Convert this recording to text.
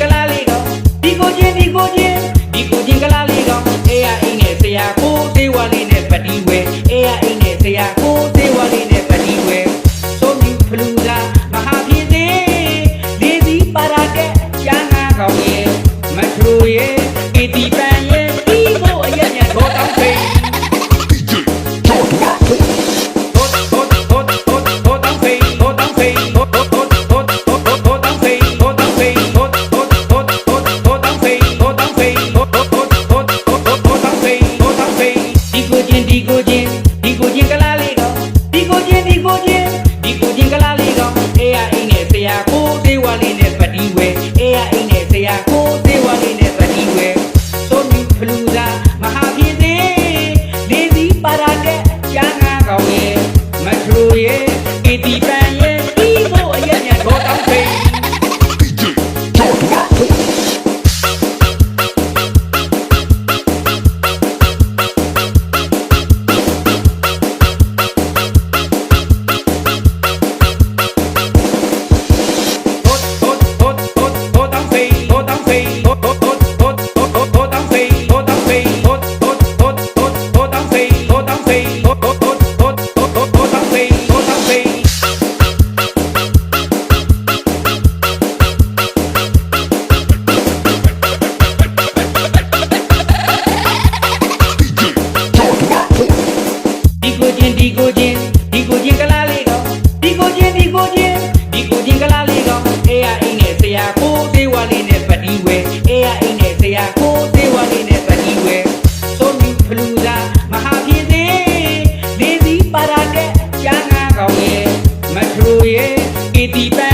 ကလားလေးကောင်ဒီကိုချင်းကလားလေးကောင်အေးရအိမ်နဲ့ဆရာကိုသေးဝါလေးနဲ့ပတ်တီးဝဲအေးရအိမ်နဲ့ဆရာကိုသေးဝါလေးနဲ့ပတ်တီးဝဲသုံးမြူဖလူသာမဟာပြည်သေးလေးစီပါရာတဲ့ကျန်းငါကောင်ရဲ့မထူရဲ့ကီတီပန်ရဲ့ဒီကိုအရက်နဲ့ဘောတောင်းဖိဒီကိုချင်းကလားလေးကောင်ဒီကိုချင်းကလားလေးကောင်အေးရအိမ်နဲ့ဆရာကိုသေးဝါလေးနဲ့ပတ်တီးဝဲအေးရအိမ်နဲ့ဆရာကိုသေးဝါလေးနဲ့ပတ်တီးဝဲသုံးမြူဖလူသာမဟာပြည်သေးလေးစီပါရာတဲ့ကျန်းငါကောင်ရဲ့မထူရဲ့ကီတီပန်ရဲ့ဒီကိုအရက်နဲ့ဘောတောင်းဖိဒီကိုချင်းကလားလေးကောင်ဒီကိုချင်းကလားလေးကောင်အေးရအိမ်နဲ့ဆရာကိုသေးဝါလေးနဲ့ပတ်တီးဝဲအေးရအိမ်နဲ့ဆရာကိုသေးဝါလေးနဲ့ပတ်တီးဝဲသုံးမြူဖလူသာမဟာပြည်သေးလေးစီပါရာတဲ့ကျန်းငါကောင်ရဲ့မထူရဲ့ကီတီပန်